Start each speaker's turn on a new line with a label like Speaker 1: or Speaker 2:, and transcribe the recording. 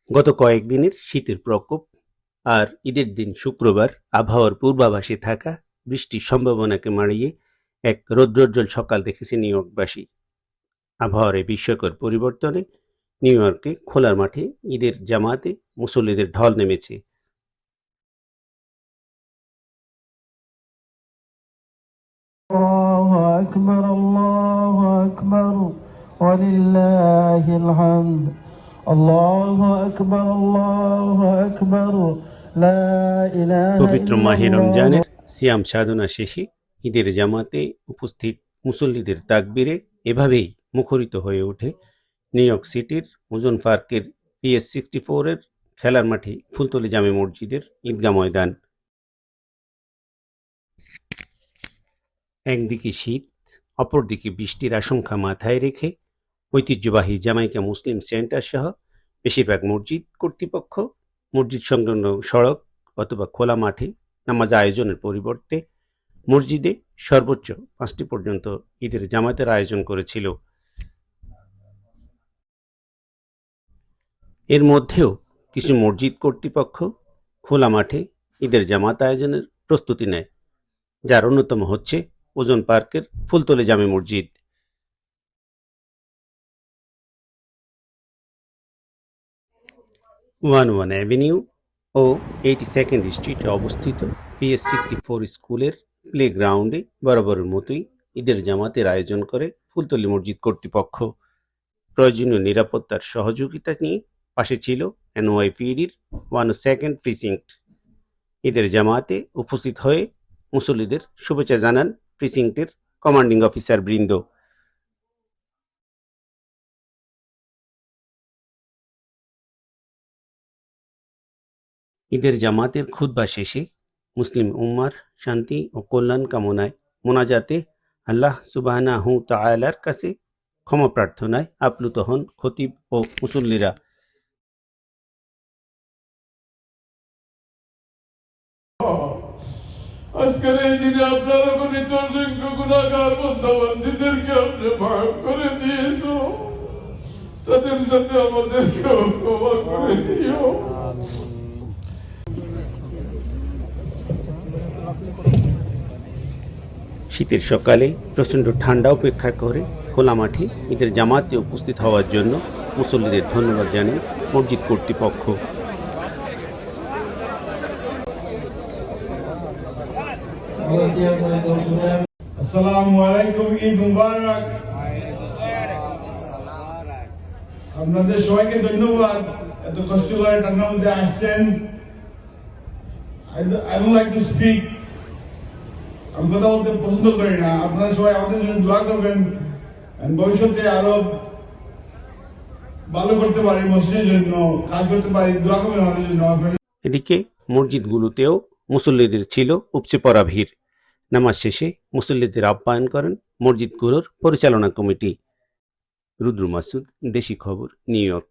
Speaker 1: গত কয়েকদিনের শীতের প্রকোপ আর ঈদের দিন শুক্রবার আবহাওয়ার পূর্বাভাসে থাকা বৃষ্টির সম্ভাবনাকে মাড়িয়ে এক রৌদ্রোজ্জ্বল সকাল দেখেছে নিউ ইয়র্কবাসী। আবহাওয়ার এই বিস্ময়কর পরিবর্তনে নিউ ইয়র্কে খোলার মাঠে ঈদের জামাতে মুসল্লিদের ঢল নেমেছে।
Speaker 2: الله أكبر الله أكبر ولله الحمد الله أكبر الله أكبر لا إله
Speaker 1: পবিত্র
Speaker 2: إلا
Speaker 1: মাহে
Speaker 2: الله।
Speaker 1: রমজানের সিয়াম সাধনা শেষে ঈদের জামাতে উপস্থিত মুসল্লিদের তাকবীরে এভাবেই মুখরিত হয়ে ওঠে নিউ ইয়র্ক সিটির ওজন পার্কের PS64 এর খেলার মাঠে ফুলতলি জামে মসজিদের ঈদগাহ ময়দান। একদিকে শীত, অপরদিকে বৃষ্টির আশঙ্কা মাথায় রেখে ঐতিহ্যবাহী জামাইকা মুসলিম সেন্টার সহ বেশিরভাগ মসজিদ কর্তৃপক্ষ মসজিদ সংলগ্ন সড়ক অথবা খোলা মাঠে নামাজ আয়োজনের পরিবর্তে মসজিদে সর্বোচ্চ 5টি পর্যন্ত ঈদের জামাতের আয়োজন করেছিল। এর মধ্যেও কিছু মসজিদ কর্তৃপক্ষ খোলা মাঠে ঈদের জামাত আয়োজনের প্রস্তুতি নেয়, যার অন্যতম হচ্ছে ওজন পার্কের ফুলতলি জামে মসজিদ। ওয়ান অ্যাভিনিউ ও 82nd স্ট্রিটে অবস্থিত PS64 স্কুলের প্লে গ্রাউন্ডে বরাবরের মতোই ঈদের জামাতের আয়োজন করে ফুলতলি মসজিদ কর্তৃপক্ষ। প্রয়োজনীয় নিরাপত্তার সহযোগিতা নিয়ে পাশে ছিল NYPDর 102nd প্রিসিংক্ট। ঈদের জামাতে উপস্থিত হয়ে মুসল্লিদের শুভেচ্ছা জানান প্রিসিংক্টের কমান্ডিং অফিসার বৃন্দ। ঈদের জামাতের খুতবা শেষে মুসলিম উম্মার শান্তি ও কল্যাণ কামনায় মোনাজাতে আল্লাহ সুবহানাহু তাআলার কাছে ক্ষমা প্রার্থনায় আপ্লুত হন খতিব ও মুসল্লিরা।
Speaker 3: আজকের এই দিনে আপনার গণিত অসংখ্য গুণাগার বন্ধাবান্ধীদেরকে আপনি মাফ করে দিয়েছো, তাদের সাথে আমাদেরকেও ক্ষমা করে দিও।
Speaker 1: শীতের সকালে প্রচণ্ড ঠান্ডা উপেক্ষা করে খোলা মাঠে ঈদের জামাতে উপস্থিত হওয়ার জন্য মুসল্লিদের ধন্যবাদ জানিয়ে মসজিদ কর্তৃপক্ষ।
Speaker 3: আসসালামু আলাইকুম, ঈদ মুবারক। আপনাদের সবাইকে ধন্যবাদ, এত কষ্ট করে ঠান্ডার মধ্যে আসছেন। I don't like to speak, আমি কথা বলতে পছন্দ করি না। আপনারা সবাই আমাদের জন্য দোয়া করবেন, ভবিষ্যতে আরো ভালো করতে পারি, মসজিদের জন্য কাজ করতে পারি, দোয়া করবেন আমাদের জন্য।
Speaker 1: এদিকে মসজিদগুলোতেও মুসল্লিদের ছিল উপচে পড়া ভিড়। নামাজ শেষে মুসল্লিদের আপ্যায়ন করেন মসজিদগুলোর পরিচালনা কমিটি। রুদ্র মাসুদ, দেশি খবর, নিউ ইয়র্ক।